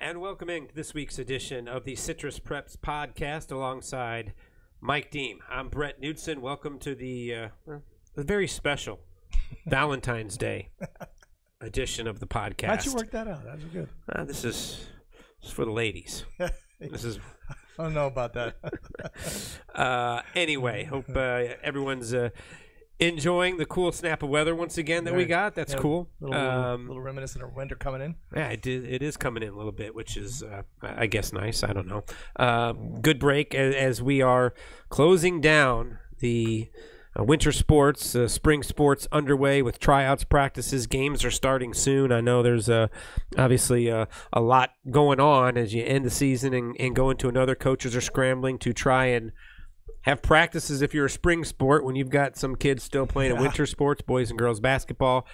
And welcoming to this week's edition of the Citrus Preps podcast alongside Mike Deem. I'm Brett Knudsen. Welcome to the very special Valentine's Day edition of the podcast. How'd you work that out? That was good. This is for the ladies. This is. I don't know about that. Anyway, hope everyone's enjoying the cool snap of weather once again that we got. That's cool. Little reminiscent of winter coming in. Yeah, it is coming in a little bit, which is, I guess, nice. I don't know. Good break as we are closing down the winter sports, spring sports underway with tryouts, practices. Games are starting soon. I know there's obviously a lot going on as you end the season and go into another. Coaches are scrambling to try and have practices if you're a spring sport when you've got some kids still playing winter sports, boys and girls basketball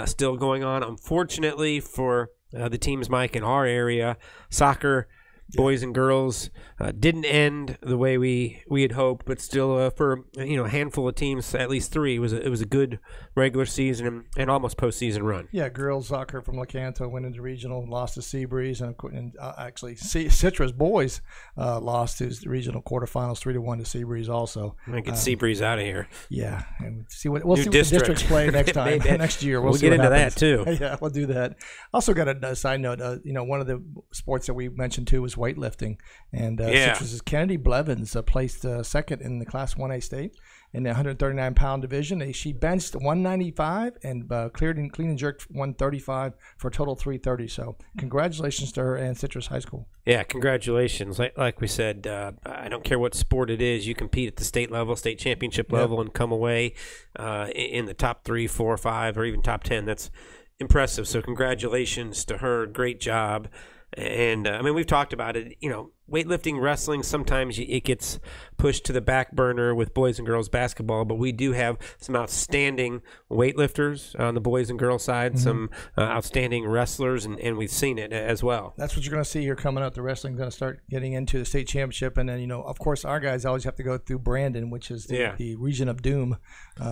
still going on. Unfortunately for the teams, Mike, in our area, soccer, boys and girls didn't end the way we had hoped, but still for a handful of teams, at least three, it was a good regular season and almost postseason run. Yeah, girls soccer from Lecanto went into regional, lost to Seabreeze, and actually Citrus boys lost to the regional quarterfinals 3-1 to Seabreeze also. Get Seabreeze out of here. Yeah, and we'll see what the districts play next time next year. We'll see get into happens. that too. Yeah, we'll do that. Also got a side note. One of the sports that we mentioned too was weightlifting, and Citrus's Kennedy Blevins placed second in the Class 1A state in the 139-pound division. She benched 195 and clean and jerked 135 for a total 330. So congratulations to her and Citrus High School. Yeah, congratulations. Like we said, I don't care what sport it is. You compete at the state level, state championship level, and come away in the top 3, 4, 5, or even top 10. That's impressive. So congratulations to her. Great job. And, we've talked about it, weightlifting, wrestling, sometimes it gets pushed to the back burner with boys and girls basketball, but we do have some outstanding weightlifters on the boys and girls side, some outstanding wrestlers, and we've seen it as well. That's what you're going to see here coming up. The wrestling's going to start getting into the state championship, and then, of course, our guys always have to go through Brandon, which is the region of doom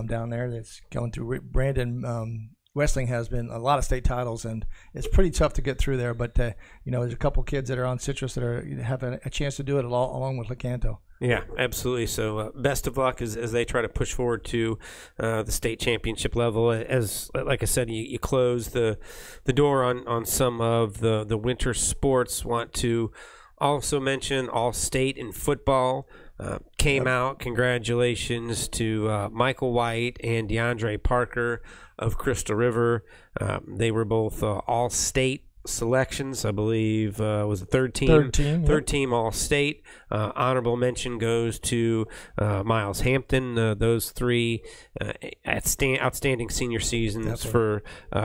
down there. That's going through Brandon. Wrestling has been a lot of state titles, and it's pretty tough to get through there. But, there's a couple kids that are on Citrus that are having a chance to do it along with Lecanto. Yeah, absolutely. So best of luck as they try to push forward to the state championship level. As like I said, you close the door on some of the winter sports. Want to also mention All-State in football. Came out. Congratulations to Michael White and DeAndre Parker of Crystal River. They were both all-state selections, I believe. Was the third team all-state. Honorable mention goes to Miles Hampton. Those three outstanding senior seasons for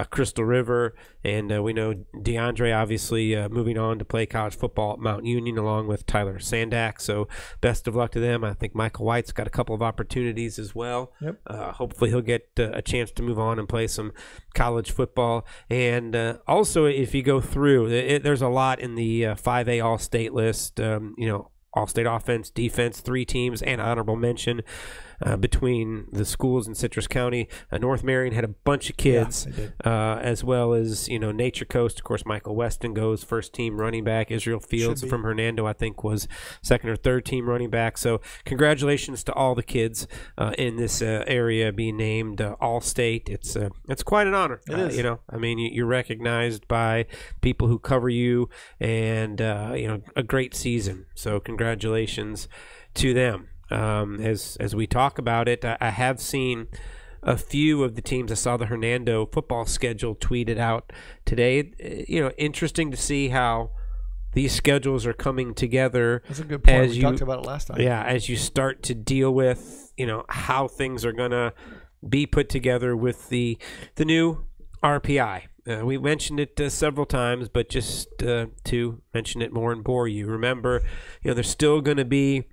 Crystal River. And we know DeAndre obviously moving on to play college football at Mount Union along with Tyler Sandak. So best of luck to them. I think Michael White's got a couple of opportunities as well. Yep. Hopefully he'll get a chance to move on and play some college football. And also, if you go through, there's a lot in the 5A All-State list. All-State offense, defense, 3 teams, and honorable mention between the schools in Citrus County. North Marion had a bunch of kids, as well as, Nature Coast. Of course, Michael Weston goes first team running back. Israel Fields from Hernando, I think, was second or third team running back. So congratulations to all the kids in this area being named All-State. It's quite an honor. It is. You're recognized by people who cover you, and a great season. So congratulations to them. As we talk about it, I have seen a few of the teams. I saw the Hernando football schedule tweeted out today. Interesting to see how these schedules are coming together. That's a good point. We talked about it last time. Yeah, as you start to deal with, how things are going to be put together with the new RPI. We mentioned it several times, but just to mention it more and bore you. Remember, there's still going to be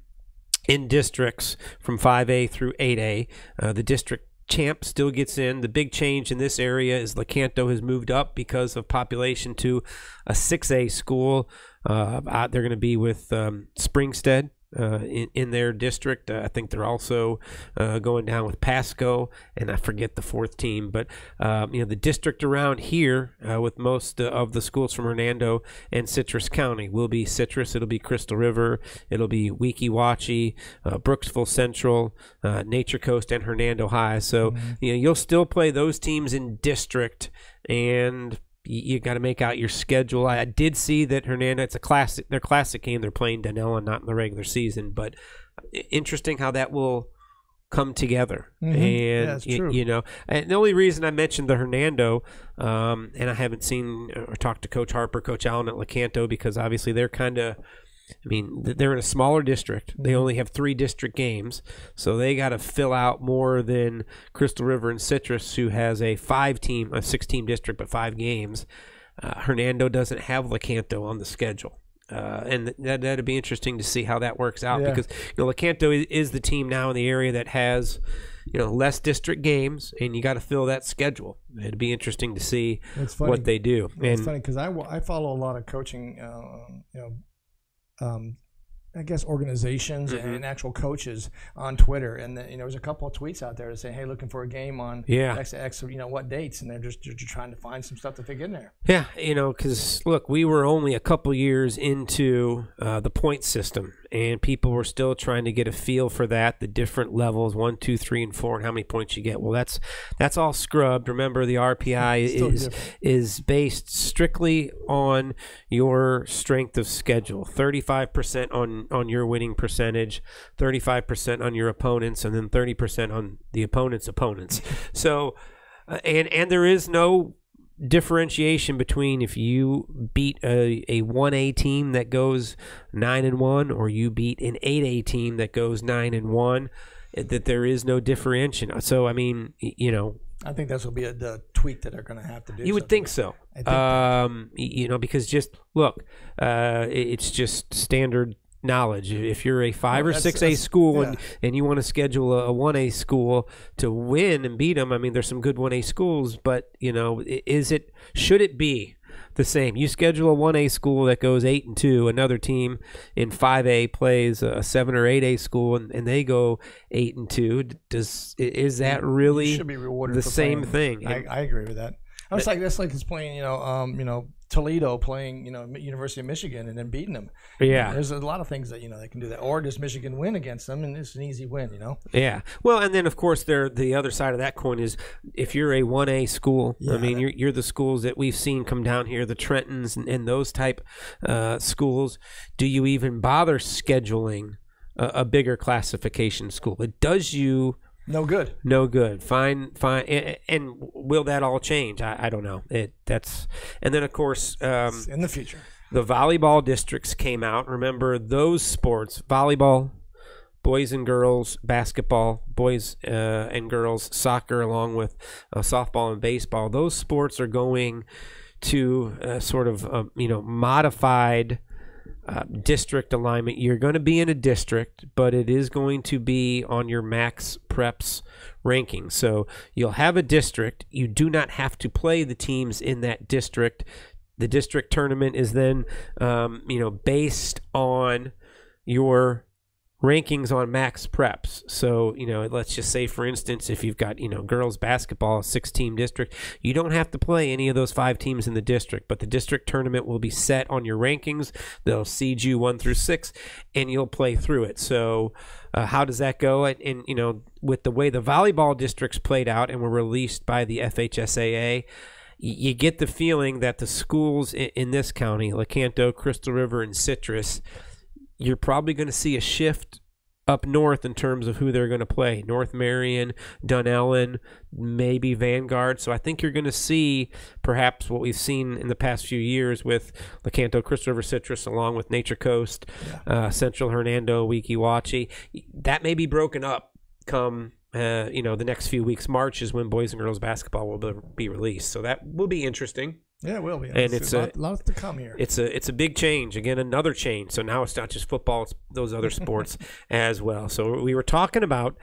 in districts from 5A through 8A. The district champ still gets in. The big change in this area is Lecanto has moved up because of population to a 6A school. They're going to be with Springstead in their district. I think they're also going down with Pasco, and I forget the fourth team. But the district around here with most of the schools from Hernando and Citrus County will be Citrus. It'll be Crystal River. It'll be Weeki Wachee, Brooksville Central, Nature Coast, and Hernando High. So you'll still play those teams in district, and you got to make out your schedule. I did see that Hernando, it's their classic game. They're playing Dunella, not in the regular season, but interesting how that will come together. And that's true. And the only reason I mentioned the Hernando, and I haven't seen or talked to Coach Harper, Coach Allen at Lecanto, because obviously they're they're in a smaller district. They only have 3 district games, so they got to fill out more than Crystal River and Citrus, who has a 6-team district, but 5 games. Hernando doesn't have Lecanto on the schedule. And that'd be interesting to see how that works out, because Lecanto is the team now in the area that has less district games, and you got to fill that schedule. It'd be interesting to see what they do. It's funny because I follow a lot of coaching, I guess organizations and actual coaches on Twitter, and there's a couple of tweets out there that say, "Hey, looking for a game on X, what dates?" And they're just trying to find some stuff to fit in there. Yeah, because look, we were only a couple years into the point system, and people were still trying to get a feel for that, the different levels, 1, 2, 3, and 4, and how many points you get. Well, that's all scrubbed. Remember, the RPI is based strictly on your strength of schedule. 35% on your winning percentage, 35% on your opponents, and then 30% on the opponent's opponents. So, and there is no differentiation between if you beat a 1A team that goes 9-1 or you beat an 8A team that goes 9-1, that there is no differentiation. So I mean, I think this will be the tweak that they're going to have to do. You would think so. I think because just look, it's just standard knowledge. If you're a 5 or 6A school and you want to schedule a 1A school to win and beat them, I mean, there's some good 1A schools, but should it be the same? You schedule a 1A school that goes 8-2, another team in 5A plays a 7 or 8A school and they go 8-2. Is that really should be rewarded the for same playing. thing? I agree with that. That's like it's playing, Toledo playing, University of Michigan and then beating them. Yeah, there's a lot of things that they can do that. Or does Michigan win against them, and it's an easy win, Yeah. Well, and then of course the other side of that coin is if you're a 1A school. I mean, you're the schools that we've seen come down here, the Trentons and those type schools. Do you even bother scheduling a bigger classification school? It does you no good. Fine. And will that all change? I don't know. And then of course in the future, the volleyball districts came out. Remember those sports: volleyball, boys and girls basketball, boys and girls soccer, along with softball and baseball. Those sports are going to modified district alignment. You're going to be in a district, but it is going to be on your max preps ranking. So you'll have a district. You do not have to play the teams in that district. The district tournament is then, based on your rankings on max preps. So, let's just say, for instance, if you've got, girls basketball, a 6-team district, you don't have to play any of those 5 teams in the district, but the district tournament will be set on your rankings. They'll seed you 1 through 6, and you'll play through it. So how does that go? And with the way the volleyball districts played out and were released by the FHSAA, you get the feeling that the schools in this county, Lecanto, Crystal River, and Citrus, you're probably going to see a shift up north in terms of who they're going to play. North Marion, Dunellen, maybe Vanguard. So I think you're going to see perhaps what we've seen in the past few years with Lecanto, Crystal River, Citrus, along with Nature Coast, Central Hernando, Weeki Wachee. That may be broken up come the next few weeks. March is when boys and girls basketball will be released. So that will be interesting. Yeah, it will be. And it's a lot to come here. It's a big change. Again, another change. So now it's not just football; it's those other sports as well. So we were talking about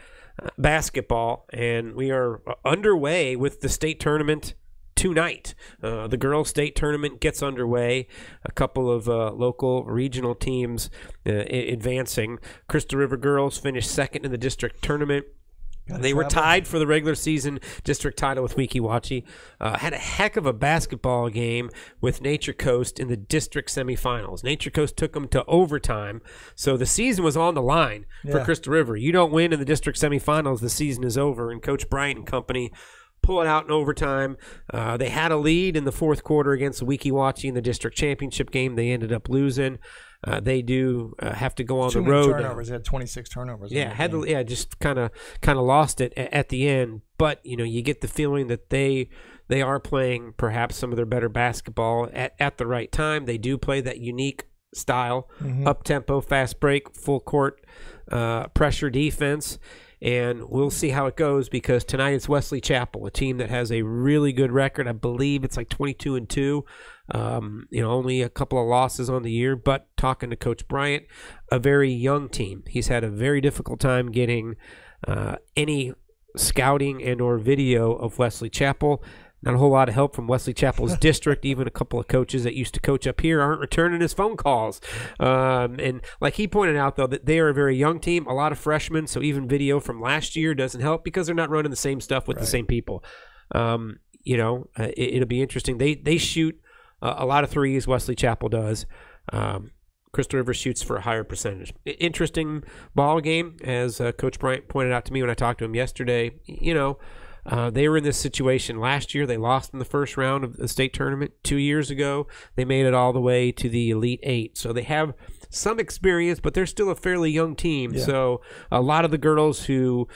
basketball, and we are underway with the state tournament tonight. The girls' state tournament gets underway. A couple of local regional teams advancing. Crystal River girls finished second in the district tournament. They were tied for the regular season district title with Weeki Wachee. Had a heck of a basketball game with Nature Coast in the district semifinals. Nature Coast took them to overtime, so the season was on the line for Crystal River. You don't win in the district semifinals, the season is over, and Coach Bryant and company pull it out in overtime. They had a lead in the fourth quarter against Weeki Wachee in the district championship game. They ended up losing. They do have to go on the road. Turnovers. They had 26 turnovers. Yeah, just kind of lost it at the end. But you get the feeling that they are playing perhaps some of their better basketball at the right time. They do play that unique style, up tempo, fast break, full court pressure defense. And we'll see how it goes, because tonight it's Wesley Chapel, a team that has a really good record. I believe it's like 22-2. Only a couple of losses on the year. But talking to Coach Bryant, a very young team. He's had a very difficult time getting any scouting and or video of Wesley Chapel. Not a whole lot of help from Wesley Chapel's district. Even a couple of coaches that used to coach up here aren't returning his phone calls. And like he pointed out, though, that they are a very young team, a lot of freshmen, so even video from last year doesn't help because they're not running the same stuff with the same people. It'll be interesting. They shoot a lot of threes, Wesley Chapel does. Crystal River shoots for a higher percentage. Interesting ball game, as Coach Bryant pointed out to me when I talked to him yesterday. They were in this situation last year. They lost in the first round of the state tournament. 2 years ago, they made it all the way to the Elite Eight. So they have some experience, but they're still a fairly young team. Yeah. So a lot of the girls who,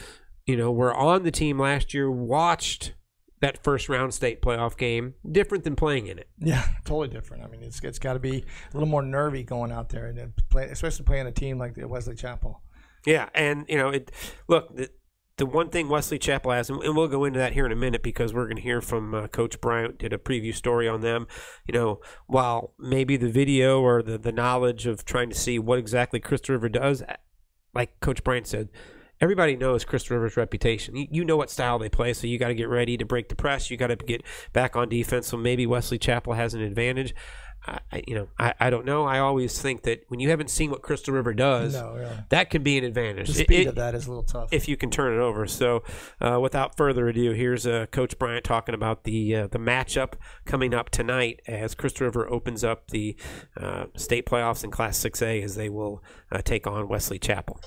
were on the team last year watched that first round state playoff game, different than playing in it. Yeah, totally different. I mean, it's got to be a little more nervy going out there, and especially playing a team like the Wesley Chapel. Yeah, and the one thing Wesley Chapel has, and we'll go into that here in a minute because we're going to hear from Coach Bryant, did a preview story on them. While maybe the video or the knowledge of trying to see what exactly Crystal River does, like Coach Bryant said, everybody knows Crystal River's reputation. You know what style they play, so you got to get ready to break the press. You got to get back on defense, so maybe Wesley Chapel has an advantage. I don't know. I always think that when you haven't seen what Crystal River does, that can be an advantage. The speed of that is a little tough if you can turn it over. So, without further ado, here's Coach Bryant talking about the matchup coming up tonight as Crystal River opens up the state playoffs in Class 6A, as they will take on Wesley Chapel.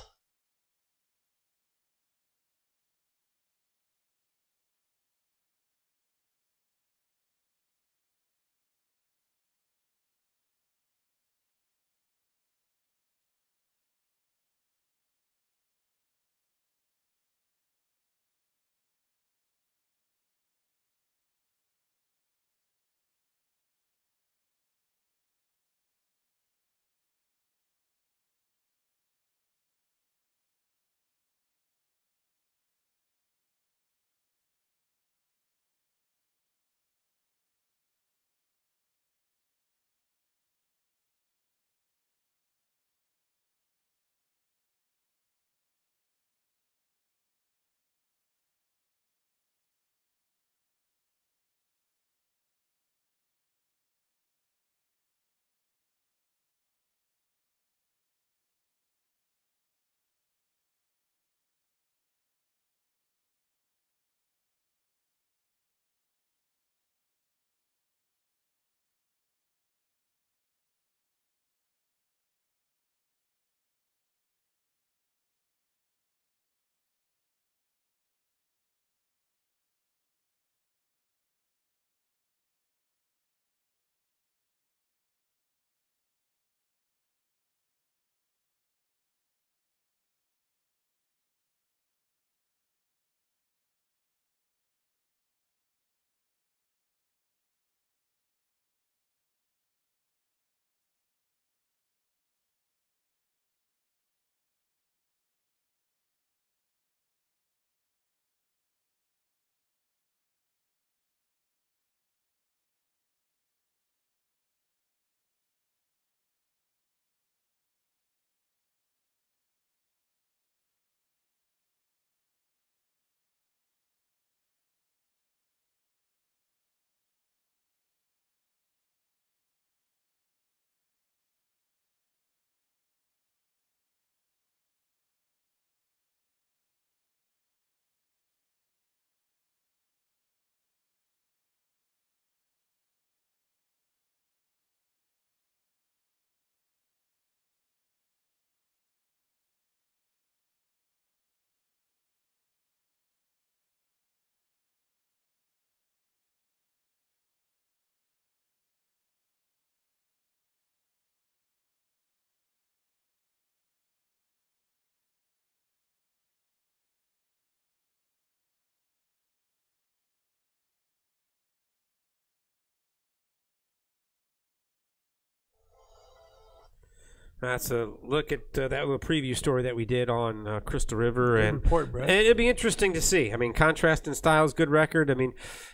That's a look at that little preview story that we did on Crystal River, and report, Brett. And it'll be interesting to see. I mean, contrast in styles, good record. I mean,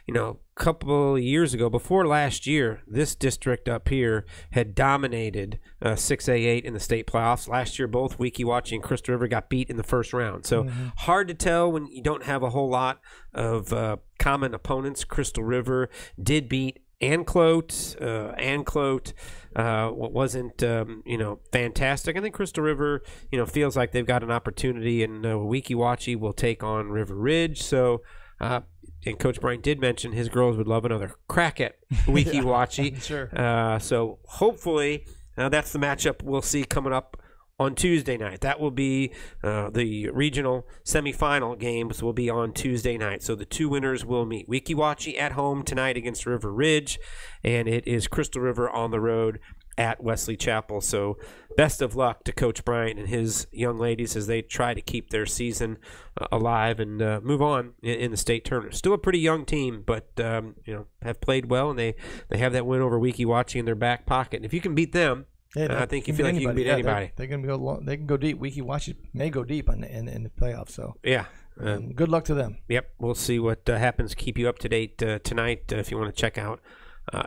a couple of years ago, before last year, this district up here had dominated 6A8 in the state playoffs. Last year, both Weeki Wachee and Crystal River got beat in the first round. So hard to tell when you don't have a whole lot of common opponents. Crystal River did beat Anclote. Anclote wasn't fantastic. I think Crystal River feels like they've got an opportunity, and Weeki Wachee will take on River Ridge. So and Coach Bryant did mention his girls would love another crack at Weeki Wachee. Sure. So hopefully that's the matchup we'll see coming up on Tuesday night. That will be the regional semifinal games will be on Tuesday night. So the two winners will meet. Weeki Wachee at home tonight against River Ridge, and it is Crystal River on the road at Wesley Chapel. So best of luck to Coach Bryant and his young ladies as they try to keep their season alive and move on in the state tournament. Still a pretty young team, but have played well, and they have that win over Weeki Wachee in their back pocket. And if you can beat them, I think you feel like you can beat anybody. They can go long, they can go deep. Weeki Wachee may go deep in the playoffs. So yeah. Good luck to them. Yep, we'll see what happens. Keep you up to date tonight if you want to check out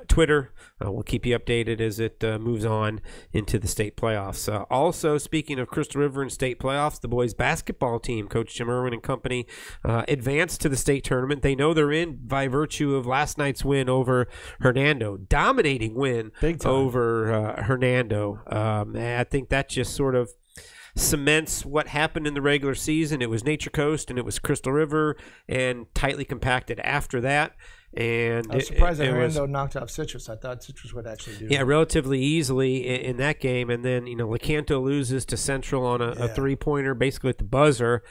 Twitter. We'll keep you updated as it moves on into the state playoffs. Also, speaking of Crystal River and state playoffs, the boys basketball team, Coach Jim Irwin and company, advanced to the state tournament. They know they're in by virtue of last night's win over Hernando. Dominating win over Hernando. I think that just sort of cements what happened in the regular season. It was Nature Coast and it was Crystal River, and tightly compacted after that. And I was surprised that Hernando knocked off Citrus. I thought Citrus would actually do it. Relatively easily in that game. And then, Lecanto loses to Central on a three-pointer, basically at the buzzer.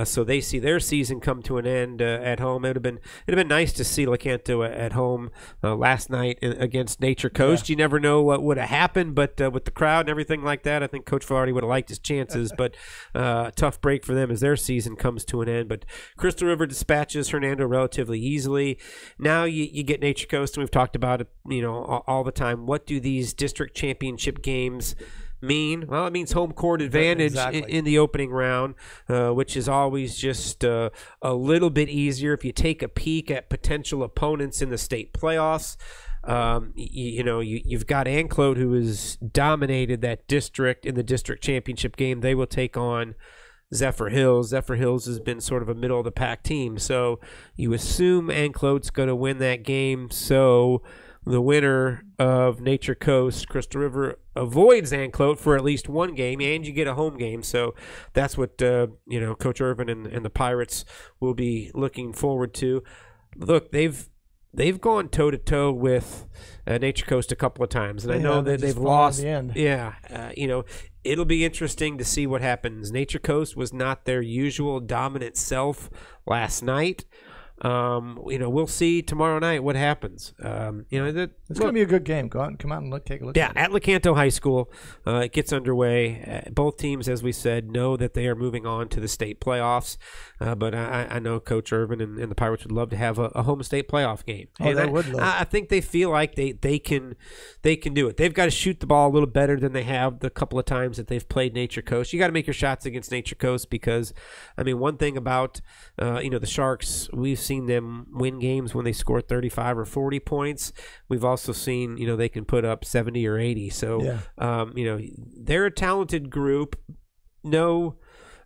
So they see their season come to an end at home. It'd have been nice to see Lecanto at home last night against Nature Coast. You never know what would have happened, but with the crowd and everything like that, I think Coach Filardi would have liked his chances. But tough break for them as their season comes to an end. But Crystal River dispatches Hernando relatively easily. Now you get Nature Coast, and we've talked about it, all the time. What do these district championship games mean? Well, it means home court advantage in the opening round, which is always just a little bit easier. If you take a peek at potential opponents in the state playoffs, you've got Anclote, who has dominated that district in the district championship game. They will take on Zephyr Hills. Zephyr Hills has been sort of a middle of the pack team, so you assume Anclote's going to win that game. So the winner of Nature Coast, Crystal River, avoids Anclote for at least one game, and you get a home game. So that's what Coach Irvin and the Pirates will be looking forward to. Look, they've gone toe to toe with Nature Coast a couple of times, and I know that they've lost. The end. Yeah, it'll be interesting to see what happens. Nature Coast was not their usual dominant self last night. We'll see tomorrow night what happens. It's going to be a good game. Go out and come out and take a look. Yeah, at Lecanto High School, it gets underway. Both teams, as we said, know that they are moving on to the state playoffs. But I know Coach Irvin and the Pirates would love to have a home state playoff game. Oh, they would love. I think they feel like they can do it. They've got to shoot the ball a little better than they have the couple of times that they've played Nature Coast. You got to make your shots against Nature Coast because, one thing about the Sharks, we've seen them win games when they score 35 or 40 points. We've also seen, they can put up 70 or 80. So, they're a talented group. No,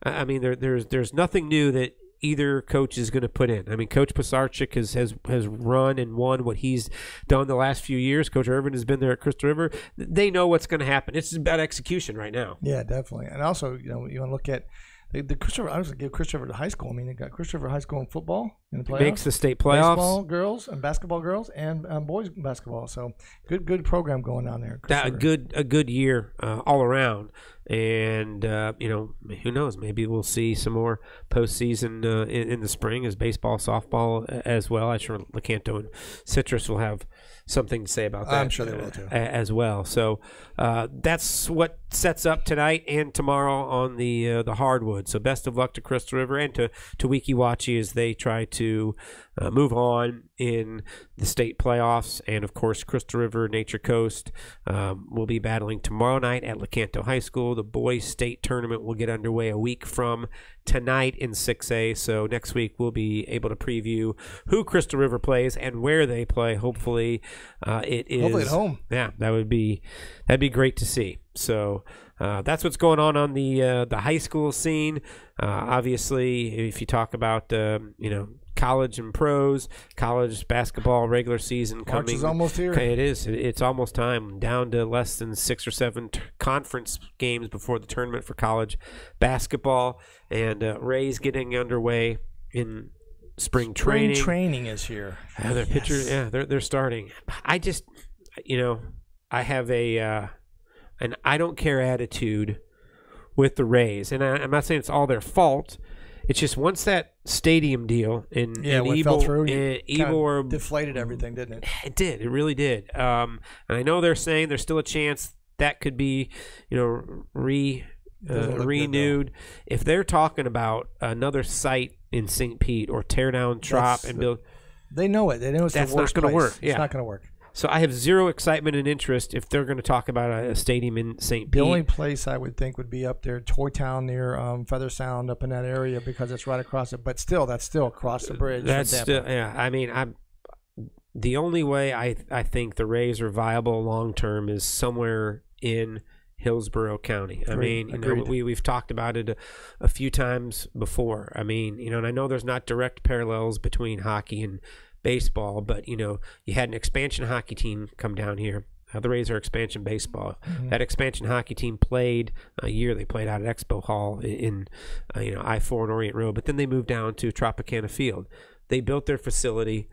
there's nothing new that either coach is going to put in. Coach Pisarcik has run and won what he's done the last few years. Coach Irvin has been there at Crystal River. They know what's going to happen. It's about execution right now. Yeah, definitely. And also, you want to look at the Crystal River. I was going to give Crystal River to high school. They got Crystal River High School in football in the playoffs. Makes the state playoffs. Baseball girls and basketball girls and boys basketball. So good program going on there. A good year all around. And who knows? Maybe we'll see some more postseason in the spring as baseball, softball as well. I'm sure Lecanto and Citrus will have something to say about that. I'm sure they will too as well. So that's what sets up tonight and tomorrow on the hardwood. So best of luck to Crystal River and to Weeki Wachee as they try to move on in the state playoffs. And, of course, Crystal River Nature Coast will be battling tomorrow night at Lecanto High School. The boys' state tournament will get underway a week from tonight in 6A. So next week we'll be able to preview who Crystal River plays and where they play. Hopefully hopefully at home. Yeah, that'd be great to see. So that's what's going on the high school scene. Obviously, if you talk about college and pros, college basketball regular season coming. March is almost here. It is. It's almost time. Down to less than 6 or 7 conference games before the tournament for college basketball, and Rays getting underway in spring training. Spring training is here. Their pitchers, they're starting. I just, I have an I don't care attitude with the Rays, and I'm not saying it's all their fault. It's just once that stadium deal in fell through, Ybor deflated everything, didn't it? It did. It really did. And I know they're saying there's still a chance that could be, renewed. If they're talking about another site in St. Pete or tear down Trop and build, they know it. They know it's that's the worst not going to work. It's not going to work. So I have zero excitement and interest if they're going to talk about a stadium in St. Pete. The only place I would think would be up there, Toy Town near Feather Sound, up in that area, because it's right across it. But still, that's still across the bridge. That's still, I mean, the only way I think the Rays are viable long term is somewhere in Hillsborough County. I mean, we've talked about it a few times before. I mean, and I know there's not direct parallels between hockey and baseball, but you had an expansion hockey team come down here. The Rays are expansion baseball. Mm-hmm. That expansion hockey team played a year. They played out at Expo Hall in I-4 and Orient Road, but then they moved down to Tropicana Field. They built their facility.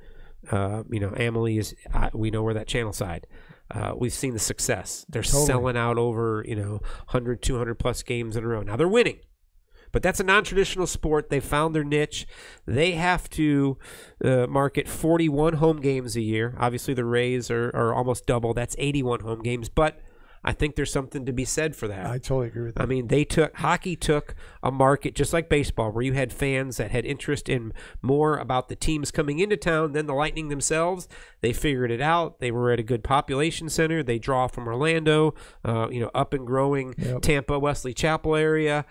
Amalie is. We know where that channel side. We've seen the success. They're selling out over 100, 200 plus games in a row. Now they're winning. But that's a non-traditional sport. They found their niche. They have to market 41 home games a year. Obviously, the Rays are almost double. That's 81 home games. But I think there's something to be said for that. I totally agree with that. I mean, hockey took a market just like baseball, where you had fans that had interest in more about the teams coming into town than the Lightning themselves. They figured it out. They were at a good population center. They draw from Orlando, up and growing Tampa, Wesley Chapel area.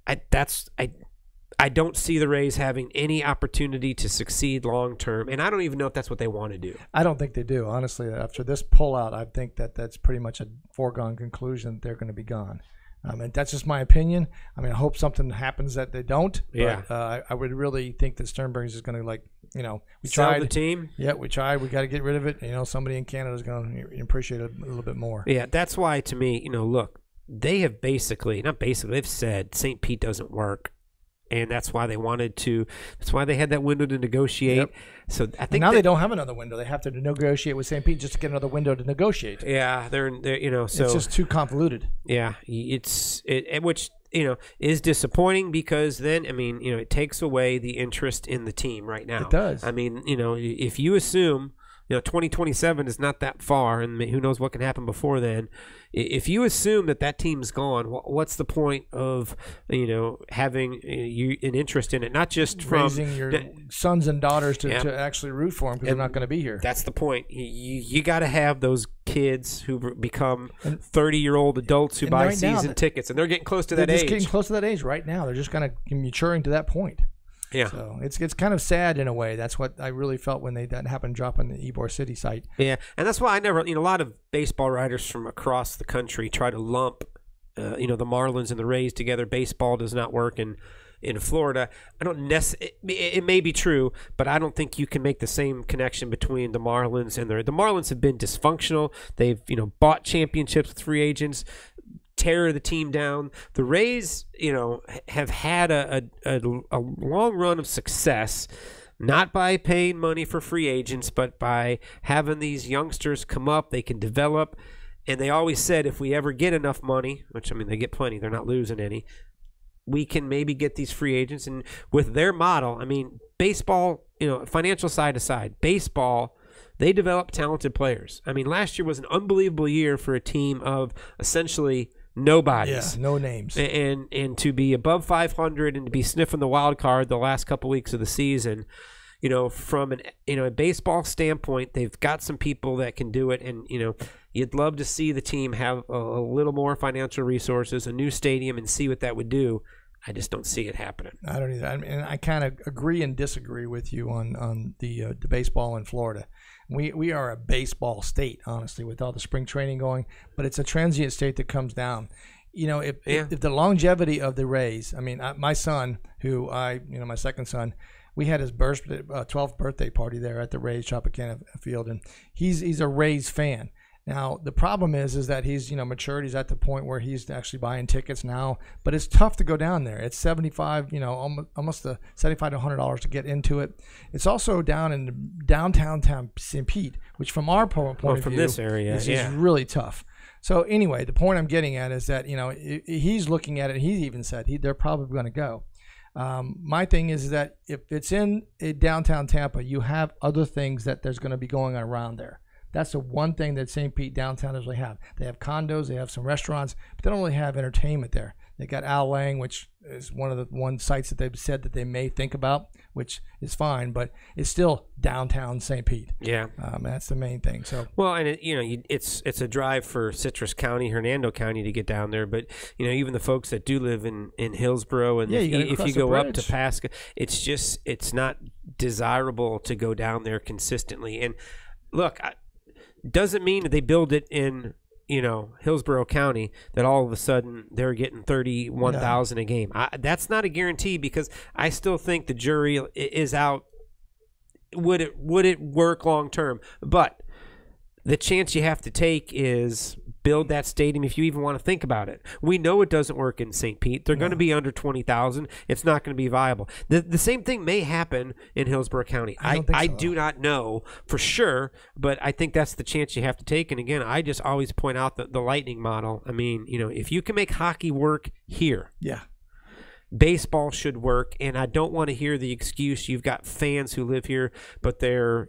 I don't see the Rays having any opportunity to succeed long term, and I don't even know if that's what they want to do. I don't think they do, honestly. After this pullout, I think that's pretty much a foregone conclusion that they're going to be gone. And that's just my opinion. I mean, I hope something happens that they don't. Yeah. But I would really think that Sternberg's is going to we sell tried the team. Yeah, we tried. We got to get rid of it. Somebody in Canada is going to appreciate it a little bit more. Yeah, that's why to me, look. They have they've said St. Pete doesn't work, and that's why they that's why they had that window to negotiate. Yep. So I think now they don't have another window. They have to negotiate with St. Pete just to get another window to negotiate. Yeah, they're so it's just too convoluted. Yeah, which is disappointing, because then it takes away the interest in the team right now. It does. I mean, if you assume 2027 is not that far, and who knows what can happen before then. If you assume that team's gone, what's the point of having an interest in it? Not just from raising your sons and daughters to actually root for them, because they're not going to be here. That's the point. You got to have those kids who become 30-year-old adults who buy season tickets, and they're getting close to that age. They're just getting close to that age right now. They're just kind of maturing to that point. Yeah. So it's kind of sad in a way. That's what I really felt when that happened dropping the Ybor City site. Yeah, and that's why I never, a lot of baseball writers from across the country try to lump, the Marlins and the Rays together. Baseball does not work in Florida. I don't it may be true, but I don't think you can make the same connection between the Marlins and the Marlins have been dysfunctional. They've, bought championships with free agents, tear the team down. The Rays, have had a long run of success, not by paying money for free agents, but by having these youngsters come up. They can develop, and they always said if we ever get enough money, which they get plenty, they're not losing any, we can maybe get these free agents. And with their model, baseball, financial side aside, baseball, they develop talented players. Last year was an unbelievable year for a team of essentially nobodies. Yeah, no names. And to be above 500 and to be sniffing the wild card the last couple weeks of the season, from a baseball standpoint, they've got some people that can do it, and you'd love to see the team have a little more financial resources, a new stadium, and see what that would do. I just don't see it happening. I don't either. I mean, I kind of agree and disagree with you on the baseball in Florida. We are a baseball state, honestly, with all the spring training going, but it's a transient state that comes down. If the longevity of the Rays, I mean, my son, my second son, we had his 12th birthday party there at the Rays Tropicana Field, and he's a Rays fan. Now, the problem is that he's, matured. He's at the point where he's actually buying tickets now, but it's tough to go down there. It's $75, almost $75 to $100 to get into it. It's also down in downtown St. Pete, which from our point of view, this area, is really tough. So anyway, the point I'm getting at is that, he's looking at it. He even said they're probably going to go. My thing is that if it's in downtown Tampa, you have other things that there's going to be going on around there. That's the one thing that St. Pete downtown doesn't really have. They have condos, they have some restaurants, but they don't really have entertainment there. They got Al Lang, which is one sites that they've said that they may think about, which is fine, but it's still downtown St. Pete. Yeah, that's the main thing. So and it's a drive for Citrus County, Hernando County to get down there, but even the folks that do live in Hillsborough, and if you go up to Pasco, it's not desirable to go down there consistently. And look, doesn't mean that they build it in Hillsborough County that all of a sudden they're getting 31,000 a game. That's not a guarantee, because I still think the jury is out. Would it work long term? But the chance you have to take is build that stadium if you even want to think about it. We know it doesn't work in St. Pete. They're going to be under 20,000. It's not going to be viable. The same thing may happen in Hillsborough County. I do not know for sure, but I think that's the chance you have to take. And again, I just always point out the Lightning model. I mean, if you can make hockey work here, baseball should work. And I don't want to hear the excuse you've got fans who live here, but their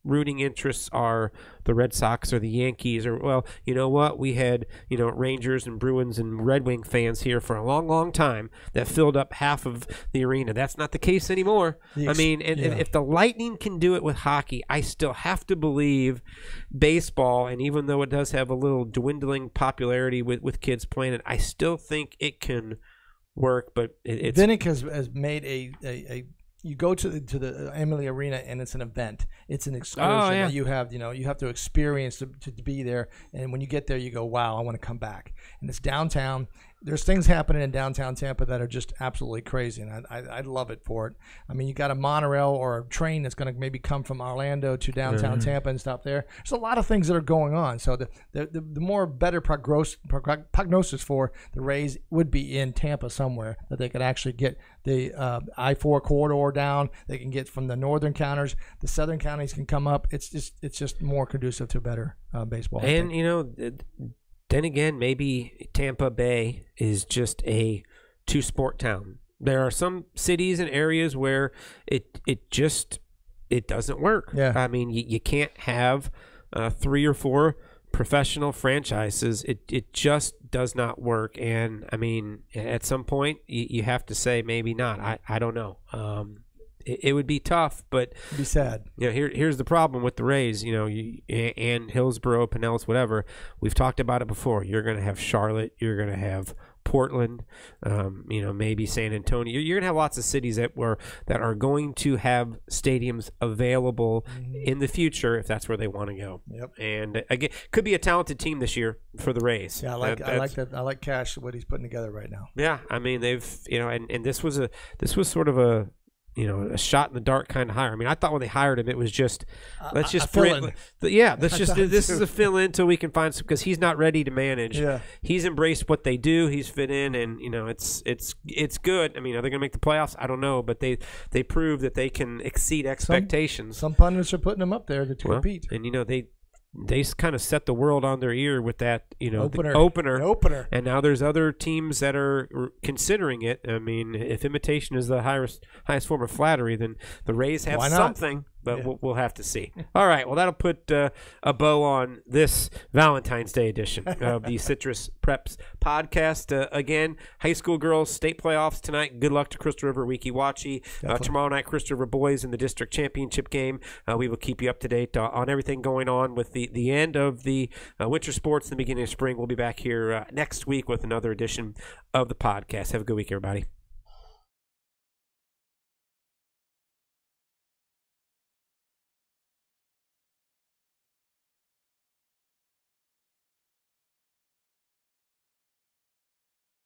rooting interests are the Red Sox or the Yankees, or, well, you know what, we had Rangers and Bruins and Red Wing fans here for a long time that filled up half of the arena. That's not the case anymore. I mean, and if the Lightning can do it with hockey, I still have to believe baseball, and even though it does have a little dwindling popularity with kids playing it, I still think it can work. But Vinnick has made a you go to the Emily Arena, and it's an event. It's an excursion that you have. You have to experience to be there. And when you get there, you go, wow, I want to come back. And it's downtown. There's things happening in downtown Tampa that are just absolutely crazy, and I love it for it. I mean, you got a monorail or a train that's going to maybe come from Orlando to downtown Tampa and stop there. There's a lot of things that are going on. So the more better prognosis for the Rays would be in Tampa somewhere, that they could actually get the I-4 corridor down. They can get from the northern counties, the southern counties can come up. It's just more conducive to better baseball. And then again, maybe Tampa Bay is just a two-sport town. There are some cities and areas where it doesn't work. Yeah. I mean, you can't have 3 or 4 professional franchises. It just does not work. And, I mean, at some point, you have to say maybe not. I don't know. It would be tough, but it'd be sad. Here's the problem with the Rays, and Hillsborough, Pinellas, whatever. We've talked about it before. You're going to have Charlotte. You're going to have Portland. Maybe San Antonio. You're going to have lots of cities that are going to have stadiums available in the future if that's where they want to go. Yep. And again, could be a talented team this year for the Rays. Yeah, I like that. I like Cash, what he's putting together right now. Yeah, I mean they've and this was sort of a shot in the dark kind of hire. I mean, I thought when they hired him, it was just let's just fill in. This is a fill in until we can find some, because he's not ready to manage. Yeah. He's embraced what they do. He's fit in, and it's good. I mean, are they going to make the playoffs? I don't know, but they prove that they can exceed expectations. Some pundits are putting them up there to compete, and they kind of set the world on their ear with that, opener. And now there's other teams that are considering it. I mean, if imitation is the highest form of flattery, then the Rays have something. but we'll have to see. All right, well, that'll put a bow on this Valentine's Day edition of the Citrus Preps podcast. Again, high school girls state playoffs tonight. Good luck to Crystal River Weeki Wachi. Tomorrow night, Crystal River boys in the district championship game. We will keep you up to date on everything going on with the end of the winter sports, the beginning of spring. We'll be back here next week with another edition of the podcast. Have a good week, everybody.